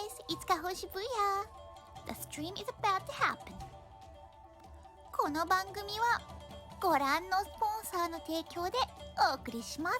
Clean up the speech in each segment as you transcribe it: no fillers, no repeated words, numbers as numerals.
guys, it's Kaho Shibuya. The stream is about to happen. この番組はご覧のスポンサーの提供でお送りします。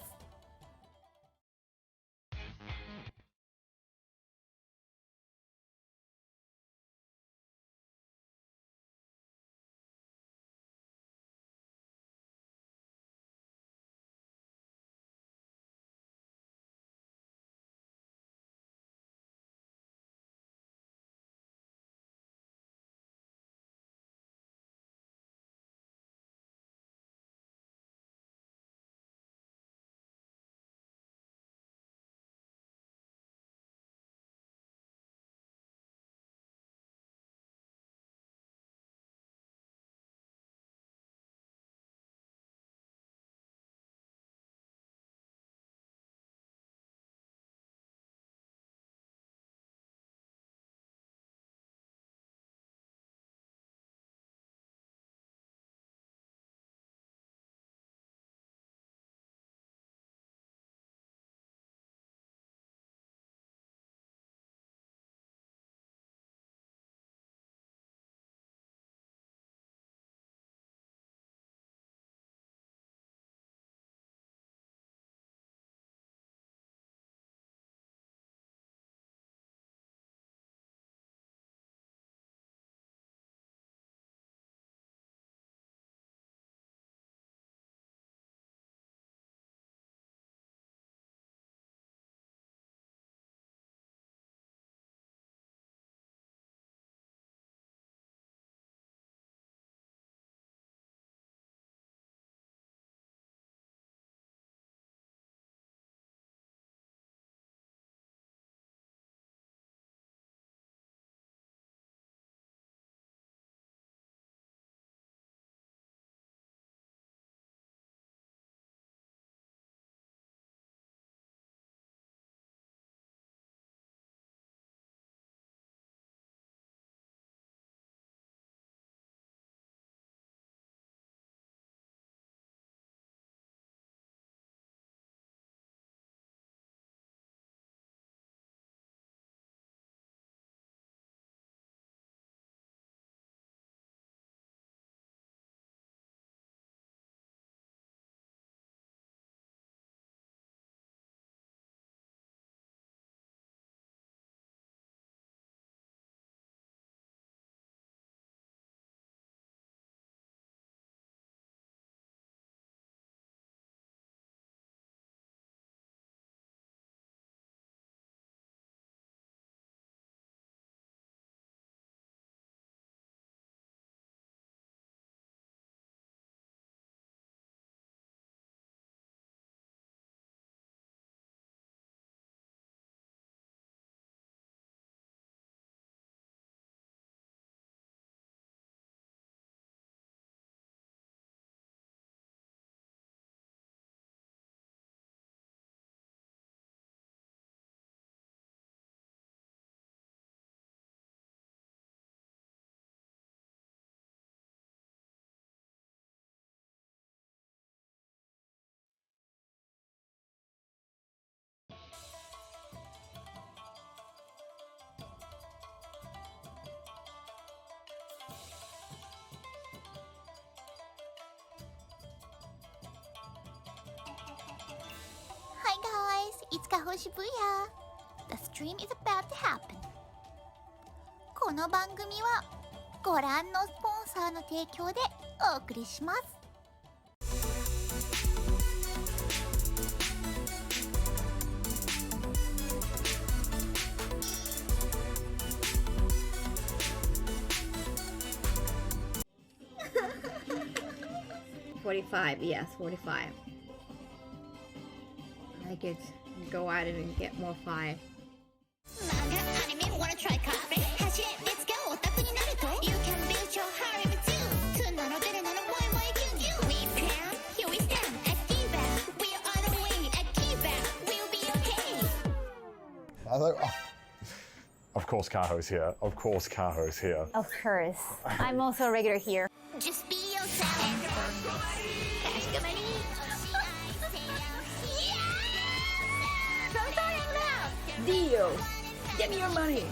Hi guys, it's Kaho Shibuya. The stream is about to happen. この番組はご覧のスポンサーの提供でお送りします。45, yes, 45. I could go at it and get more 5. Wanna try cafe? Let's go. You can build your harem too. We plan, here we stand. Akiba, we are on our way. Akiba, we'll be okay. Hello. Of course, Kaho's here. Of course, Kaho's here. Of course. I'm also a regular here. Just be yourself. Dio. Give me your money.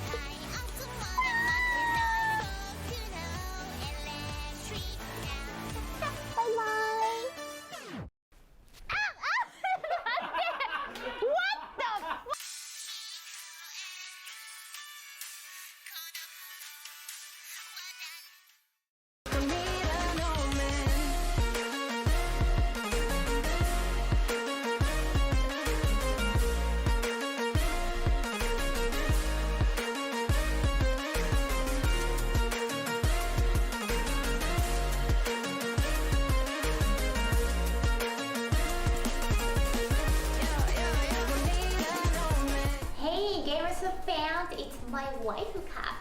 Hey, gamers have found it's my waifu cap.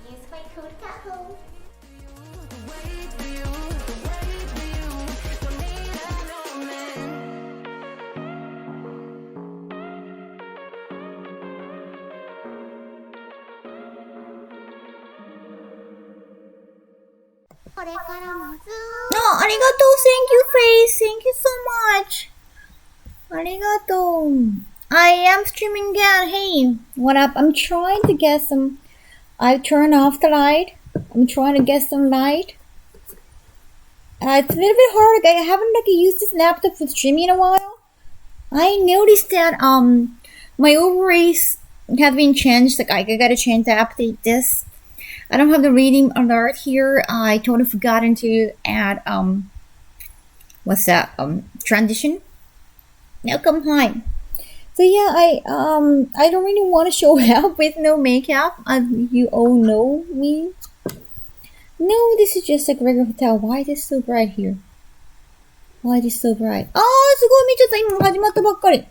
Use my code Kaho. これからもずーっと No, arigato, thank you, Face. Thank you so much. Arigato. I am streaming again. Hey, what up? I'm trying to get some. I turned off the light. I'm trying to get some light. It's a little bit hard. I haven't used this laptop for streaming in a while. I noticed that my overlays have been changed. I gotta change to update this. I don't have the reading alert here. I totally forgotten to add what's that? Transition. Welcome, hi. So yeah, I don't really want to show up with no makeup. You all know me. No, this is just like regular hotel. Why is it so bright here? Why is it so bright? あー、すごい見ちゃった。今始まったばっかり。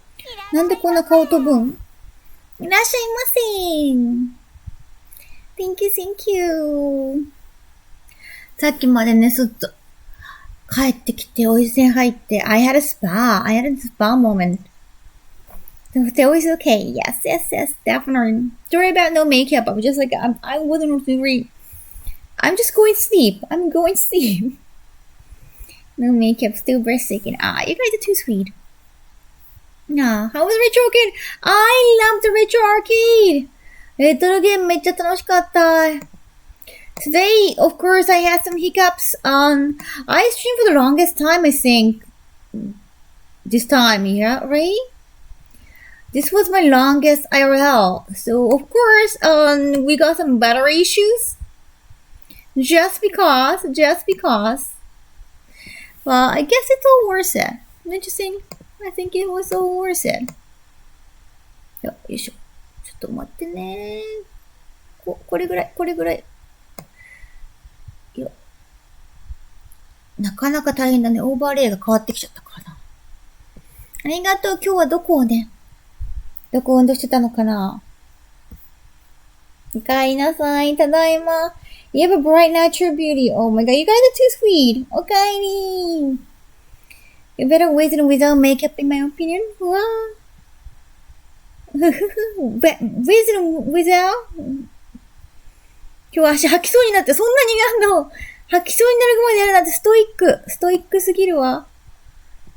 なんでこんな顔飛ぶん？いらっしゃいませ。Thank you, thank you. さっきまでね、すっと帰ってきて、お湯船入って、I had a spa moment. So it was okay. Yes, definitely. Sorry about no makeup. I was just like, I wasn't really. I'm just going to sleep. No makeup, still breathtaking. Ah, you guys are too sweet. Nah, how was Retro Arcade? I loved the Retro Arcade. Retro game めっちゃ楽しかった。Today, of course, I had some hiccups. I streamed for the longest time, I think. This time, yeah, right? This was my longest IRL. So, of course, we got some battery issues. Just because. Well, I guess it's all worth it. Don't you think? I think it was all worth it. よいしょ。ちょっと待ってね。これぐらい。よ。なかなか大変だね。オーバーレイが変わってきちゃったからな。ありがとう。今日はどこを運動してたのかな？おかえりなさい。ただいま。You have a bright natural beauty. Oh my god, you guys are too sweet. おかえり。You better wisdom without makeup, in my opinion. うわwisdom without? 今日足吐きそうになって、そんなに吐きそうになるまでやるなんてストイックすぎるわ。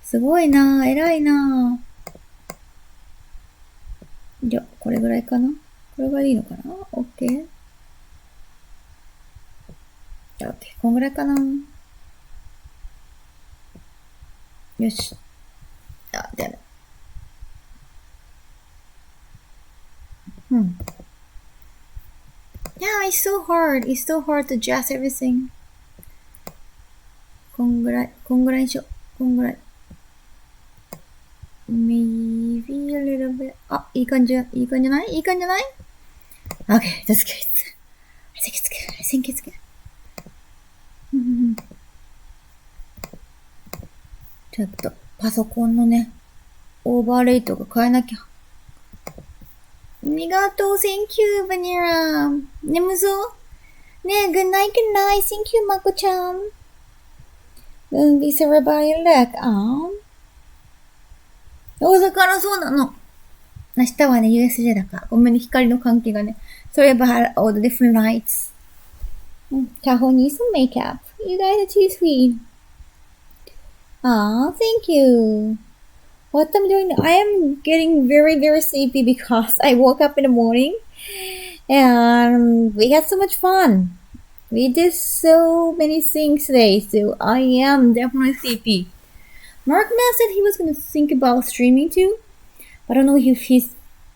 すごいなぁ、偉いなぁ。じゃあ、これぐらいかな？これがいいのかな？ OK。じゃあ、OK。こんぐらいかな？よし。あ、でも。Yeah, it's so hard. It's so hard to adjust everything. こんぐらいにしよう。こんぐらい。Maybe a little bit. あ、いい感じじゃない？ Okay, that's good. I think it's good. ちょっと、パソコンのね、オーバーレイトが変えなきゃ。ありがとう、Thank you, バニラ。眠そうねえ、Good night, Thank you, まこちゃん。Don't be sorry about your luck. 大阪のそうなの。明日はね、USJ だから。ごめんね、光の関係がね。Sorry about all the different lights. Kaho needs some makeup. You guys are too sweet. Thank you. What I'm doing, I am getting very, very sleepy because I woke up in the morning and we had so much fun. We did so many things today, so I am definitely sleepy. Mark Matt said he was going to think about streaming too. I don't know if he's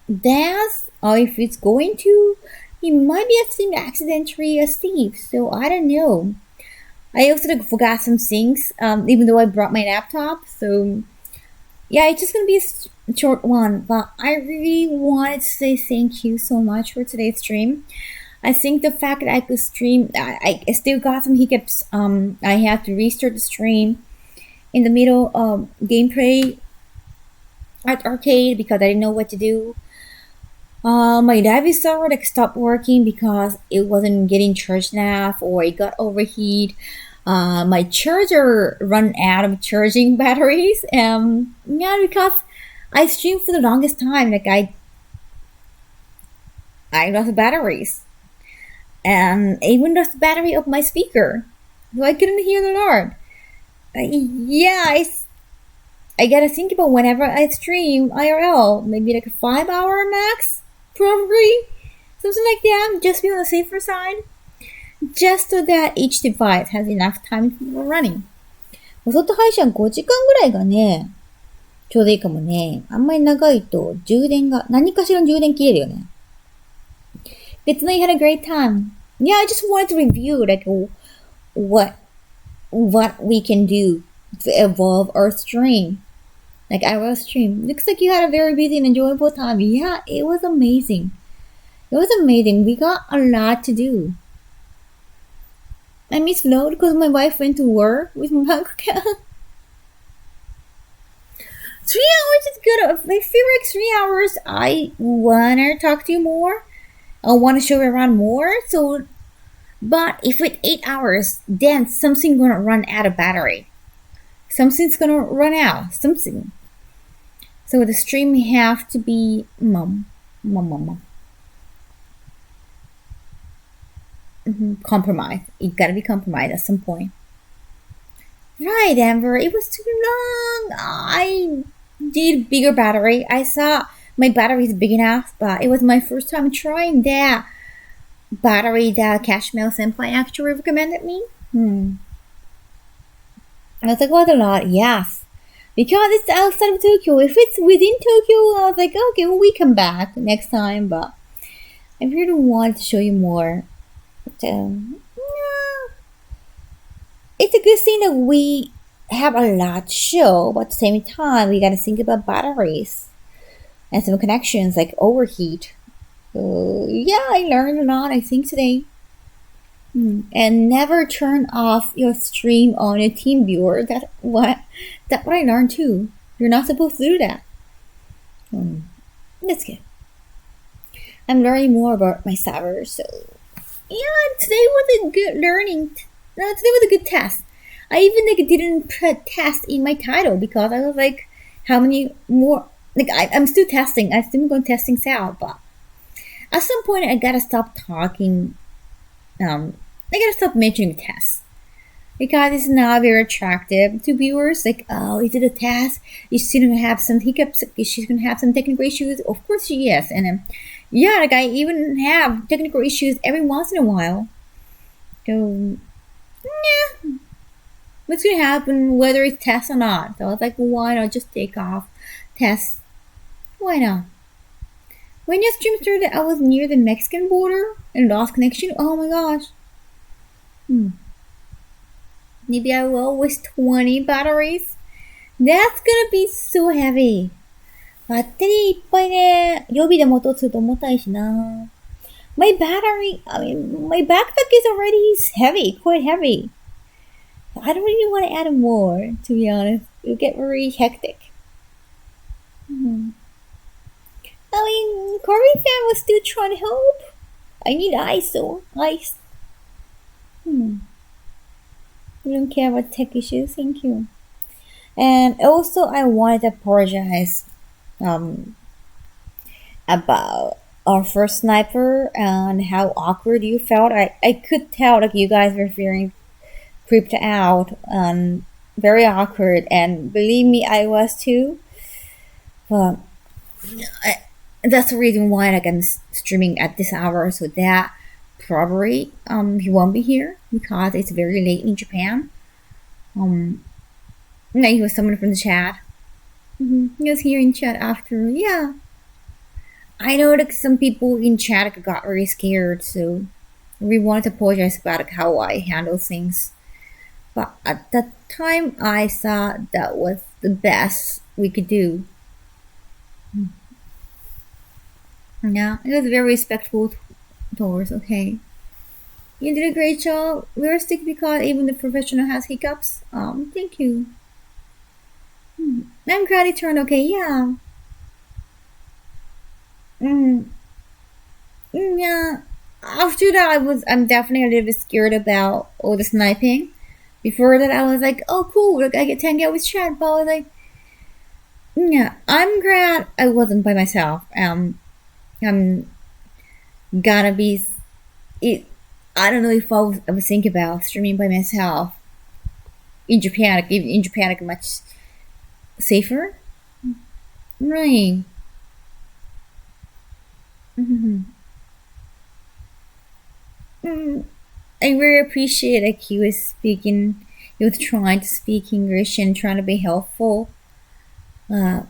does or if he's going to. He might be accidentally asleep, so I don't know. I also forgot some things, even though I brought my laptop. So yeah, it's just gonna be a short one. But I really wanted to say thank you so much for today's stream. I think the fact that I could stream, I still got some hiccups. I had to restart the stream in the middle of gameplay at arcade because I didn't know what to do. My diving server stopped working because it wasn't getting charged enough or it got overheat. My charger run out of charging batteries. Yeah, because I streamed for the longest time. Like I lost batteries, and even lost the battery of my speaker, so I couldn't hear the Lord. Yeah, I gotta think about whenever I stream IRL, maybe like a 5 hour max, probably something like that. Just be on the safer side. Just so that each device has enough time for running. 外配信5時間ぐらいがね、ちょうどいいかもね。あんまり長いと充電が、何かしらの充電切れるよね。But tonight you had a great time. Yeah, I just wanted to review like what we can do to evolve our stream. Like our stream. Looks like you had a very busy and enjoyable time. Yeah, it was amazing. It was amazing. We got a lot to do. I miss Load because my wife went to work with my bank account. 3 hours is good. If I feel like 3 hours, I wanna talk to you more. I wanna show you around more. So, but if it's 8 hours, then something's gonna run out of battery. Something's gonna run out. Something. So the stream have to be mom. Compromise. It gotta be compromised at some point. Right, Amber. It was too long. I did bigger battery. I saw my battery is big enough, but it was my first time trying that battery that Cashmere Senpai actually recommended me. I was like, what a lot? Yes. Because it's outside of Tokyo. If it's within Tokyo, I was like, okay, well, we come back next time. But I really wanted to show you more. But, it's a good thing that we have a lot to show, but at the same time, we gotta think about batteries and some connections like overheat. Yeah, I learned a lot, I think, today. And never turn off your stream on a team viewer. That's what I learned too. You're not supposed to do that. That's good. I'm learning more about my server, so yeah, today was a good learning. No, today was a good test. I even didn't put test in my title because I was like, how many more? I'm still testing. I'm still going testing out, but at some point I gotta stop talking. I gotta stop mentioning tests because it's not very attractive to viewers. Like, oh, is it a test? Is she gonna have some hiccups? Is she gonna have some technical issues? Of course she is, and yeah, like I even have technical issues every once in a while. So yeah, what's gonna happen whether it's test or not? So I was like, why not just take off test? Why not? When your stream started, I was near the Mexican border and lost connection. Oh my gosh. Maybe I will with 20 batteries. That's gonna be so heavy. バッテリーいっぱいね、予備で持とうとすると重たいしな。My battery, my backpack is already heavy, quite heavy. I don't really want to add more, to be honest. It'll get very hectic. Corey fan was still trying to help. I need ice, though. Ice. You don't care about tech issues? Thank you. And also, I wanted to apologize about our first sniper and how awkward you felt. I could tell like you guys were feeling creeped out and very awkward, and believe me, I was too. But that's the reason why like I'm streaming at this hour, so that probably he won't be here because it's very late in Japan. Yeah, he was someone from the chat. He was here in chat after. Yeah, I know that some people in chat got very scared, so we wanted to apologize about how I handle things. But at that time, I thought that was the best we could do. Yeah, it was very respectful towards. Okay, you did a great job. We're stick because even the professional has hiccups. Thank you. I'm glad it turned okay. Yeah. Yeah. After that, I'm definitely a little bit scared about all the sniping. Before that, I was like, oh cool, like I get to hang out with chat. But I was like, yeah, I'm glad I wasn't by myself. I'm gonna be it. I don't know if I was thinking about streaming by myself in Japan. Like, in Japan, like much safer, right? I really appreciate like he was speaking. He was trying to speak English and trying to be helpful. At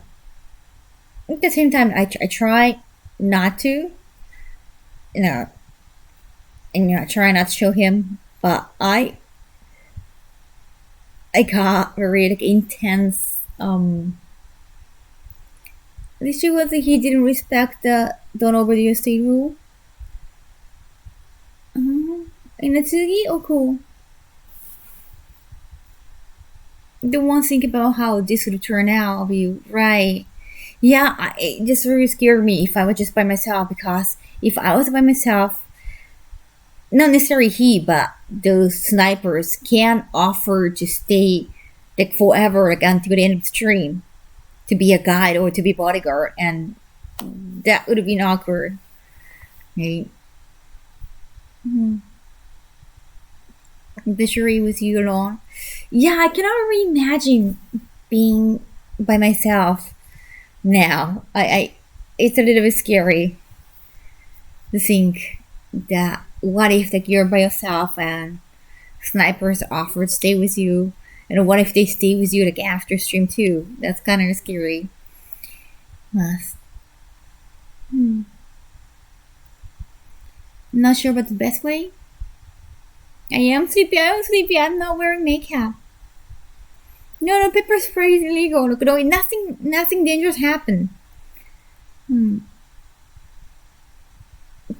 the same time, I try not to, and I try not to show him. But I got very like intense. The issue was that he didn't respect the don't overdo your state rule. In Natsugi, oh cool. The one think about how this would turn out, I'll be right. Yeah, it just really scared me if I was just by myself, because if I was by myself, not necessarily he, but those snipers can offer to stay like forever, like until the end of the stream, to be a guide or to be bodyguard, and that would have been awkward. Right? Visually with you alone. Yeah, I cannot really imagine being by myself now. I it's a little bit scary to think that what if like you're by yourself and snipers offer to stay with you, and what if they stay with you like after stream too? That's kind of scary. Yes. Not sure about the best way. I am sleepy. I'm not wearing makeup. No, pepper spray is illegal. Look, no, nothing dangerous happened.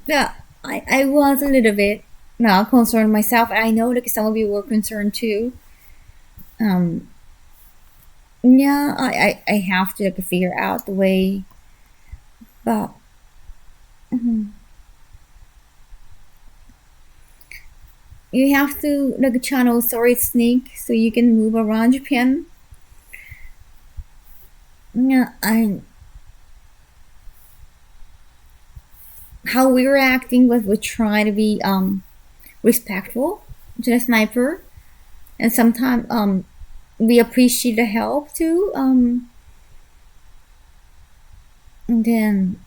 Yeah, I was a little bit concerned myself. I know like some of you were concerned too. Yeah, I have to like figure out the way, but. You have to like channel Sorry Snake so you can move around Japan. Yeah, how we were acting was we try to be respectful to the sniper, and sometimes we appreciate the help too. And then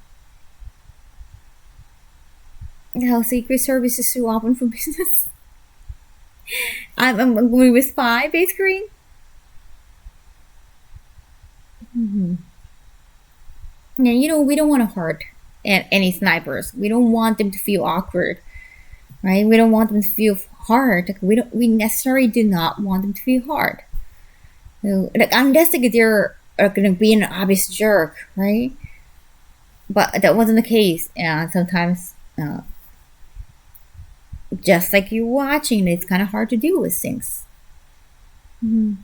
how Secret Service is so open for business. I'm going with spy basically. Yeah, we don't want to hurt any snipers. We don't want them to feel awkward, right? We don't want them to feel hard. Like, we necessarily do not want them to feel hard. So, like, unless like they're gonna be an obvious jerk, right? But that wasn't the case. Sometimes. Just like you watching, it's kind of hard to deal with things. I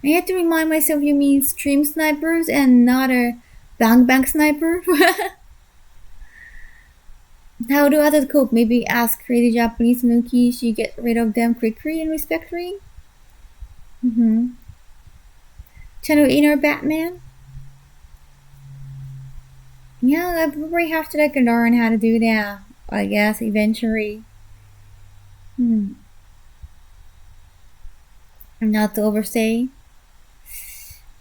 had to remind myself you mean stream snipers and not a bang sniper. How do others cope? Maybe ask crazy Japanese monkeys you get rid of them quickly and respectfully. Channel inner Batman. Yeah, I probably have to like learn how to do that, I guess, eventually. Not to overstay.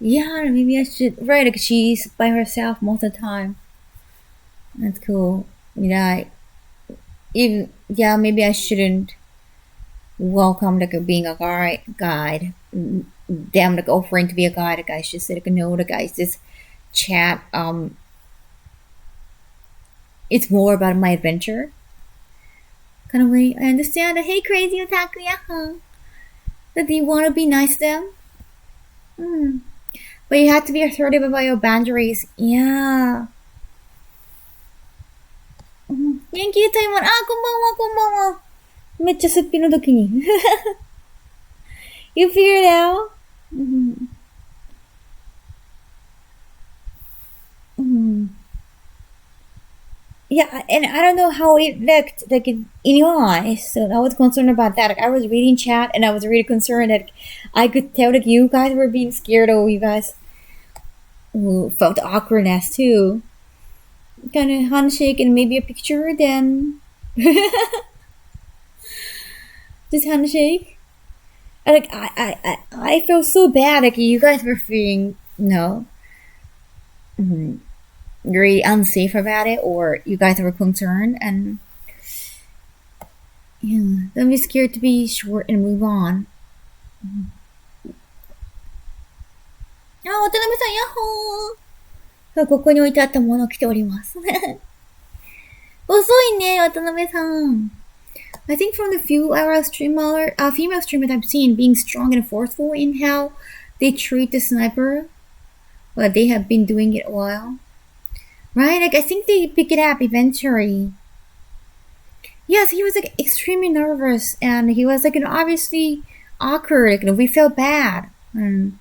Yeah, maybe I should. Right, like she's by herself most of the time. That's cool. Yeah, even yeah, maybe I shouldn't welcome like being a guide. Them like offering to be a guide. Like I should say like no, the guys just chat. It's more about my adventure kind of way. I understand that. Hey, crazy otaku, yeah. That you want to be nice to them. Hmm. But you have to be assertive about your boundaries. Yeah. Thank you, Taiwan. あ、こんばんは、こんばんは。めっちゃすっぴんの時に。You figured out? Yeah, and I don't know how it looked like in your eyes, so I was concerned about that. Like, I was reading chat, and I was really concerned that I could tell that you guys were being scared, or you guys felt awkwardness too. Kind of handshake and maybe a picture, then just handshake. Like I feel so bad. Like you guys were feeling very unsafe about it, or you guys were concerned, and yeah, don't be scared to be short and move on. あ、渡辺さん、ヤッホー。ここに置いてあったもの来ております。遅いね、渡辺さん。I think from the few female streamers I've seen being strong and forceful in how they treat the sniper, but they have been doing it a while. Right? Like, I think they pick it up eventually. Yes, he was, like, extremely nervous, and he was, like, obviously awkward. Like, we felt bad. Yeah,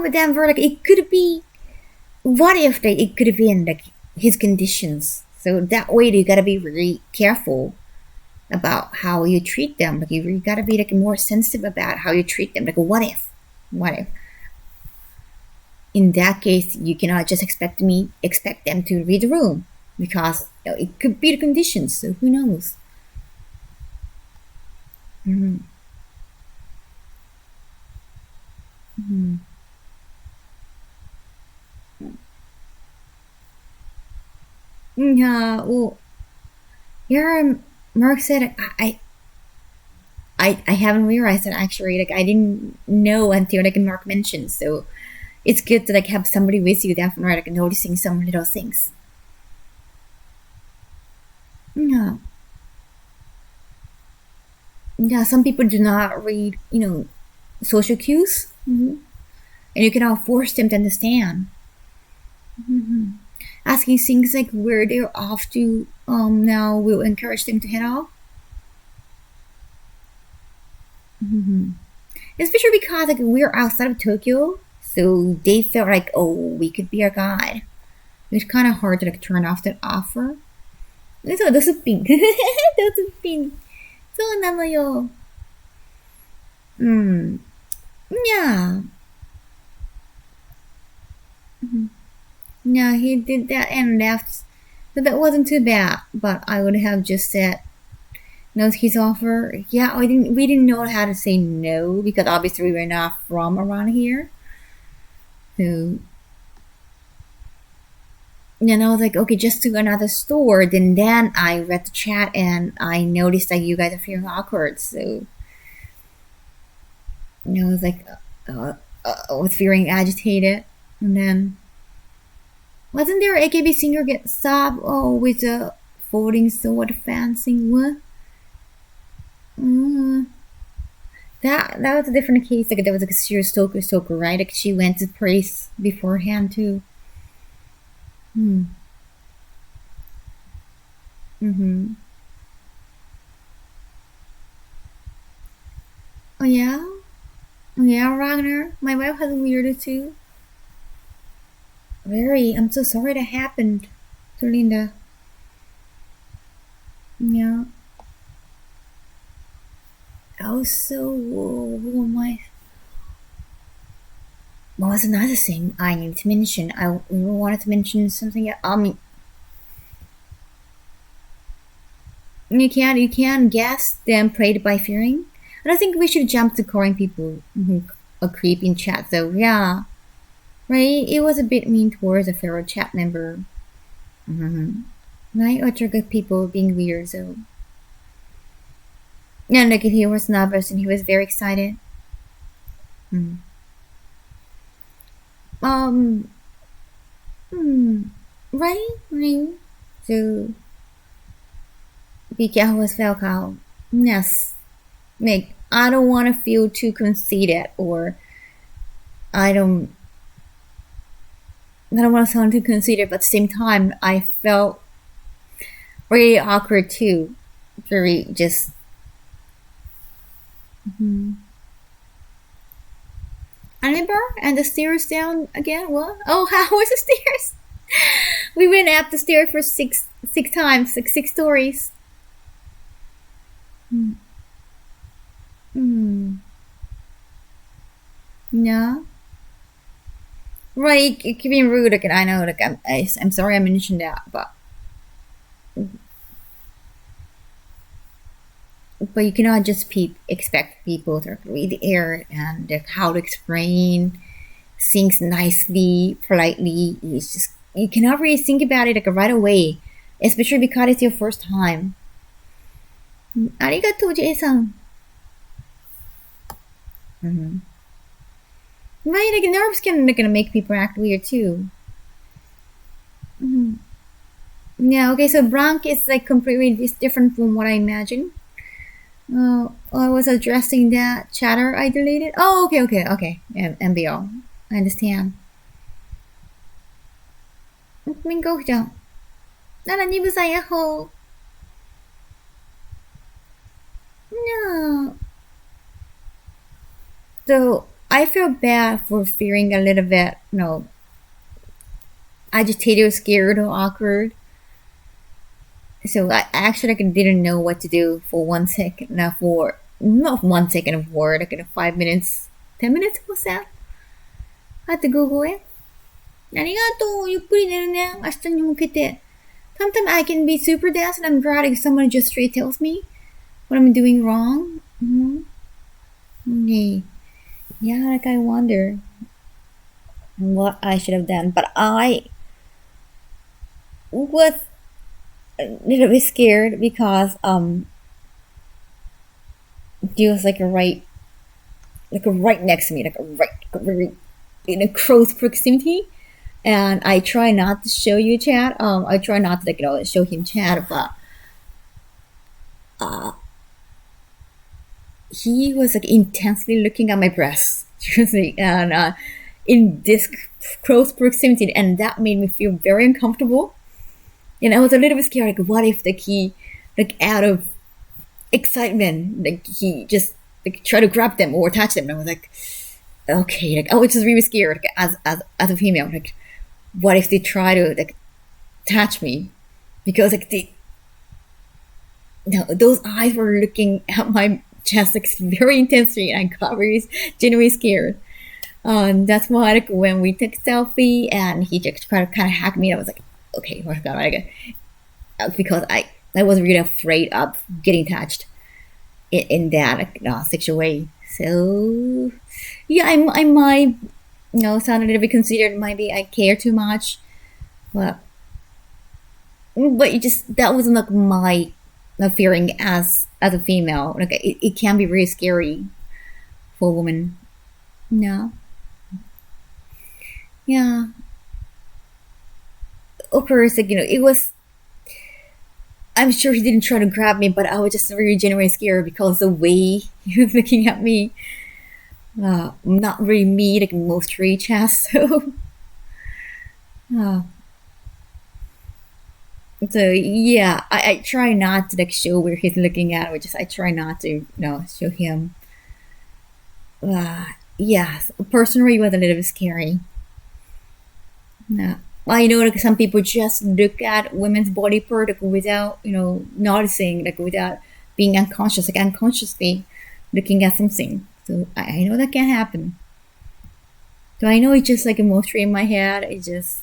but then we're like, it could be, what if like, it could have been, like, his conditions? So that way you gotta be really careful about how you treat them. Like, you gotta be, like, more sensitive about how you treat them. Like, what if? In that case, you cannot just expect them to read the room, because it could be the conditions. So who knows? Yeah. Well, yeah. Mark said I haven't realized that actually. Like, I didn't know until like Mark mentioned. So it's good to like have somebody with you, definitely, like noticing some little things. Yeah. Yeah, some people do not read, social cues, and you cannot force them to understand. Asking things like where they're off to now will encourage them to head off. Especially because like we're outside of Tokyo, so they felt like, oh, we could be a guide. It's kind of hard to like turn off that offer. So, ドスッピン。ドスッピン。そうなのよ。Yeah. Yeah, he did that and left. But that wasn't too bad. But I would have just said no to his offer. Yeah, we didn't know how to say no, because obviously we were not from around here. So, and I was like, okay, just to another store. Then I read the chat and I noticed that you guys are feeling awkward. So, I was like, I was feeling agitated. And then, wasn't there an AKB singer get stabbed with a folding sword fencing? What? That was a different case. Like, there was like a serious stalker, right? Like, she went to praise beforehand too. Oh yeah? Yeah, Ragnar. My wife has a weirdo too. Very. I'm so sorry that happened to Linda. Yeah. Also, who am I? What was another thing I need to mention? I wanted to mention something. You can guess them preyed by fearing. I don't think we should jump to calling people a creep in chat, though. Yeah, right? It was a bit mean towards a fellow chat member. Right? Or trigger people being weird, so. Yeah, like he was nervous and he was very excited. Um, right? So, be careful as well, Kaho. Yes. Like, I don't want to feel too conceited, or I don't want to sound too conceited, but at the same time, I felt really awkward too. Very just. Remember? And the stairs down again? What? Oh, how was the stairs? We went up the stairs for six times, like 6 stories. Yeah. Right, it can be rude. Like, I know. Like, I'm sorry I mentioned that, but you cannot just expect people to read the air and like, how to explain things nicely, politely. It's just you cannot really think about it like right away, especially because it's your first time. Arigato, Jae-san. Right, like nerves can make people act weird too. Yeah, okay, so Blank is like completely different from what I imagined. I was addressing that chatter I deleted. Oh, okay. MBO. I understand. 민국정. 나는 이부사 야호. No. So I feel bad for feeling a little bit, agitated, or scared, or awkward. So I actually didn't know what to do for 1 second. Not 1 second of word, like 5 minutes, 10 minutes, what's that? I had to Google it. ありがとう、ゆっくり寝るね。明日に向けて。Sometimes I can be super dense and I'm glad if someone just straight tells me what I'm doing wrong. Okay. Yeah, like I wonder what I should have done. But I was a little bit scared because he was like right next to me, in a close proximity. And I try not to show you chat. I try not to show him chat, but he was like intensely looking at my breasts, and in this close proximity, and that made me feel very uncomfortable. And I was a little bit scared. Like, what if he, out of excitement, he just try to grab them or touch them? And I was like, okay, I was just really scared as a female. What if they try to touch me? Because those eyes were looking at my chest very intensely, and I got really genuinely scared. That's why when we took selfie and he just tried to kind of hack me, I was like, okay, what's going on? Because I was really afraid of getting touched in that sexual way. So yeah, I might sound a little bit considered. Maybe I care too much, but that wasn't my feeling as a female. It can be really scary for a woman. No. Yeah. Of course, it was. I'm sure he didn't try to grab me, but I was just really genuinely scared because the way he was looking at me. Not really me, mostly chest. So yeah, I try not to show where he's looking at, I try not to show him. Yes, personally, it was a little bit scary. I know some people just look at women's body part without noticing, without being unconscious, unconsciously looking at something. So I know that can happen. So I know it's just mostly in my head. It just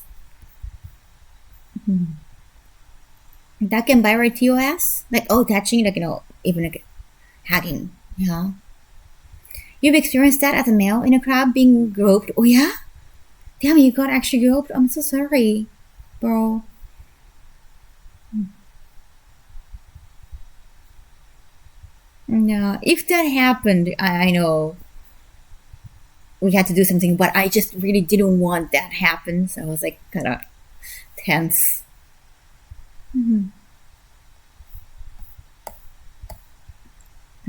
that can vibrate to your ass, touching, even hugging. Yeah, You've experienced that as a male in a crowd being groped. Oh yeah? Damn, you got actually groped. I'm so sorry, bro. No, if that happened, I know we had to do something, but I just really didn't want that happen. So I was like kind of tense. Mm-hmm.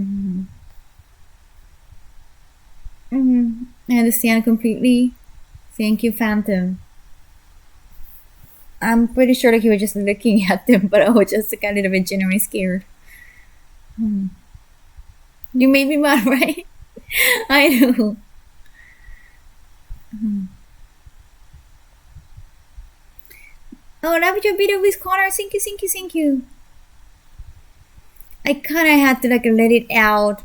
Mm-hmm. Mm-hmm. I understand completely. Thank you, Phantom. I'm pretty sure that you were just looking at them, but I was just like a little bit genuinely scared. Hmm. You made me mad, right? I know. Hmm. Oh, love your video with Connor. Thank you, thank you, thank you. I kind of had to like let it out,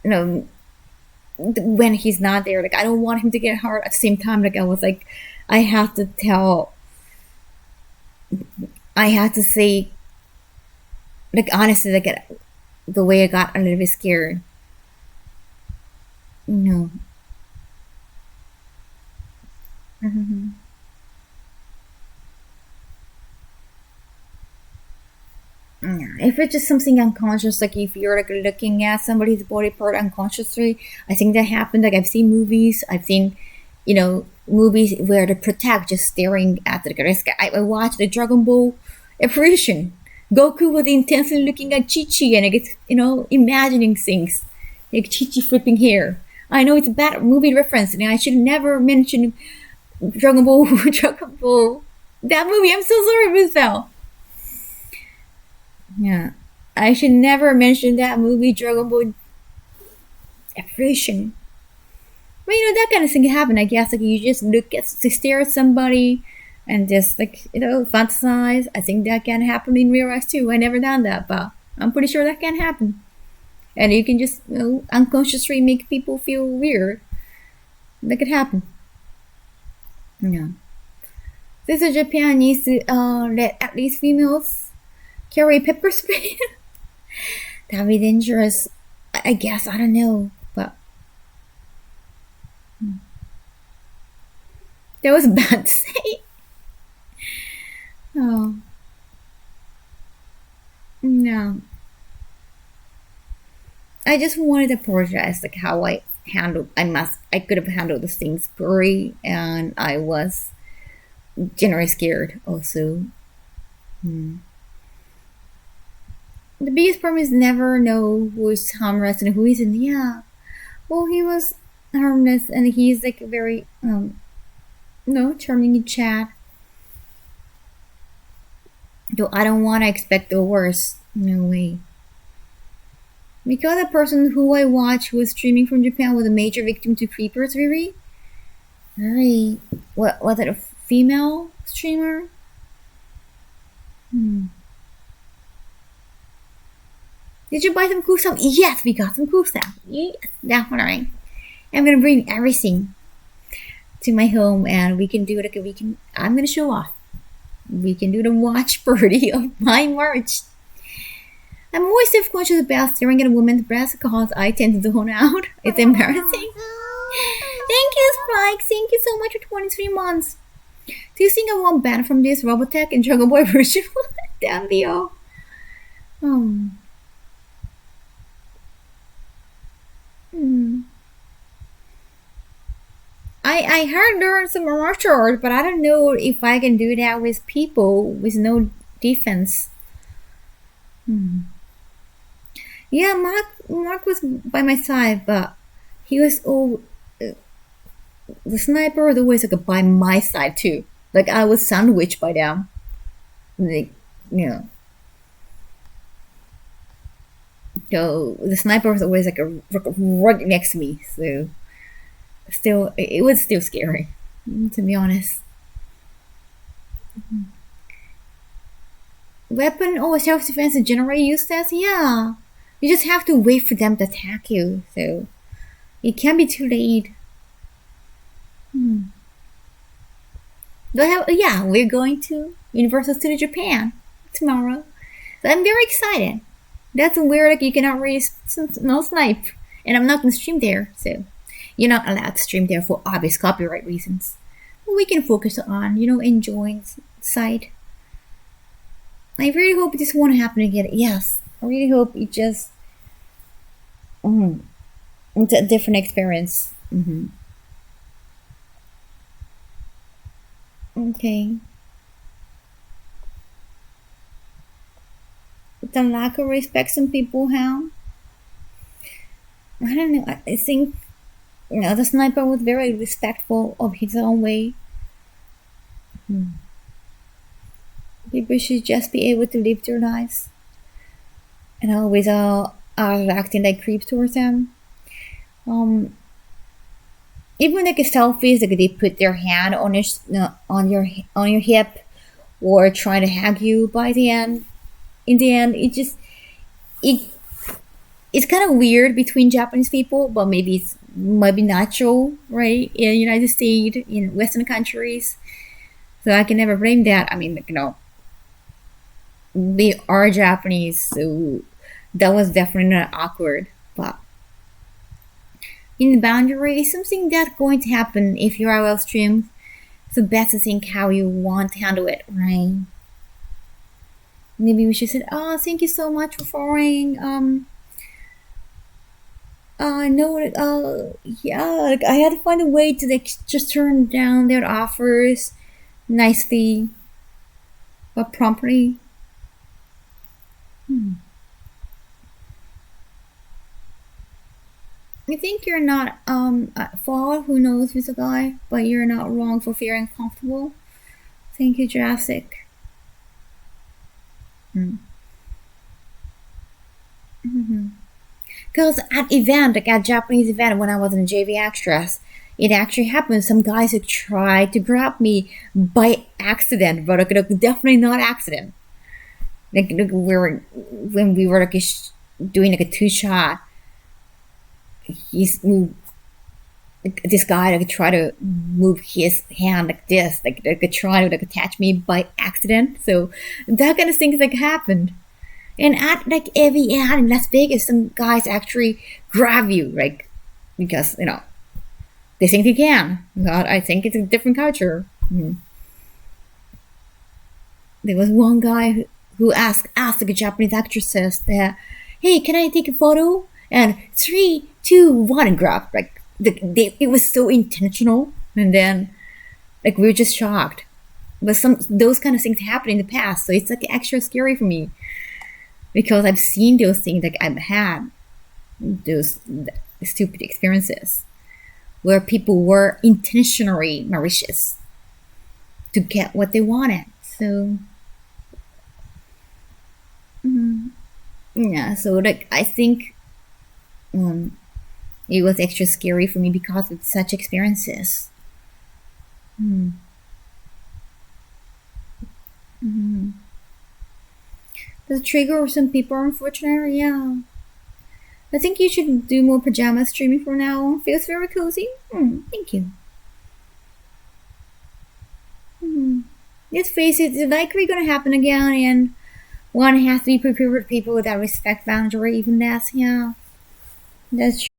you know, when he's not there. Like I don't want him to get hurt. At the same time, like I was like, I have to tell. I had to say, like honestly, like the way I got a little bit scared. No. Mm-hmm. Yeah, if it's just something unconscious, like if you're like looking at somebody's body part unconsciously, I think that happened. Like I've seen movies, I've seen, movies where the protect just staring at the risk. I watched the Dragon Ball apparition. Goku was intensely looking at Chi-Chi and I get, imagining things. Like Chi-Chi flipping hair. I know it's a bad movie reference and I should never mention Dragon Ball, Dragon Ball. That movie, I'm so sorry, Miss Val. Yeah. I should never mention that movie, Dragon Ball Apparition. But that kind of thing can happen, I guess. Like you just stare at somebody and just fantasize. I think that can happen in real life too. I never done that, but I'm pretty sure that can happen. And you can just unconsciously make people feel weird. That could happen. Yeah. This is Japan needs to let at least females carry pepper spray. That'd be dangerous. I guess, I don't know, but that was bad to say. Oh no, I just wanted to apologize, like how I could have handled these things poorly, and I was generally scared also. The biggest problem is never know who is harmless and who isn't. Yeah, well, he was harmless and he's like very charming in chat. Though I don't want to expect the worst. No way. Because the person who I watched who was streaming from Japan was a major victim to creepers. Really? What was it? A female streamer? Did you buy some cool stuff? Yes, we got some cool stuff. Yes, definitely. I'm gonna bring everything to my home, and we can do it. I'm gonna show off. We can do the watch party of my merch. I'm always self-conscious about staring at a woman's breast because I tend to zone out. It's embarrassing. Thank you, Spike. Thank you so much for 23 months. Do you think I won't ban from this Robotech and Dragon Boy version? Damn, Leo. I heard there are some martial arts, but I don't know if I can do that with people with no defense. Yeah, Mark was by my side, but he was the sniper was always like by my side too. Like I was sandwiched by them. Like, So the sniper was always like right next to me. So still, it was still scary, to be honest. Weapon or self-defense generally use that? Yeah. You just have to wait for them to attack you. So it can be too late. Yeah, we're going to Universal Studio Japan tomorrow. So I'm very excited. That's weird, like you cannot really snipe. And I'm not gonna stream there, so you're not allowed to stream there for obvious copyright reasons. But we can focus on, enjoying the site. I really hope this won't happen again. Yes, I really hope it just. It's a different experience. Okay. The lack of respect some people have. I don't know. I think the sniper was very respectful of his own way. People should just be able to live their lives and always are acting like creeps towards them. Even like a selfies, like they put their hand on your hip or try to hug you by the end. In the end, it's kind of weird between Japanese people, but maybe it's might be natural, right? In the United States, in Western countries, so I can never blame that. I mean, they are Japanese, so that was definitely not awkward. But in the boundary, is something that's going to happen if you're IRL stream. So best to think how you want to handle it, right? Maybe we should say, "Oh, thank you so much for following." No, yeah, I had to find a way to just turn down their offers nicely, but promptly. I think you're not at fault. Who knows who's a guy, but you're not wrong for feeling comfortable. Thank you, Jurassic. Because at event, like at Japanese event, when I was in JV Extras, it actually happened. Some guys who tried to grab me by accident, but definitely not accident. When we were doing a 2-shot, this guy tried to move his hand like this, try to attach me by accident. So that kind of things happened. And at every ad in Las Vegas, some guys actually grab you, because they think they can. But I think it's a different culture. There was one guy who asked the Japanese actresses that, "Hey, can I take a photo?" And 3, 2, 1, and grab. It was so intentional, and then we were just shocked. But those kind of things happened in the past, so it's extra scary for me. Because I've seen those things, I've had those stupid experiences where people were intentionally malicious to get what they wanted. So, yeah, so I think it was extra scary for me because of such experiences. The trigger of some people, unfortunately, yeah. I think you should do more pajama streaming from now on. Feels very cozy. Thank you. Let's face it, it's likely going to happen again, and one has to be prepared with people that respect boundary, even less. Yeah, that's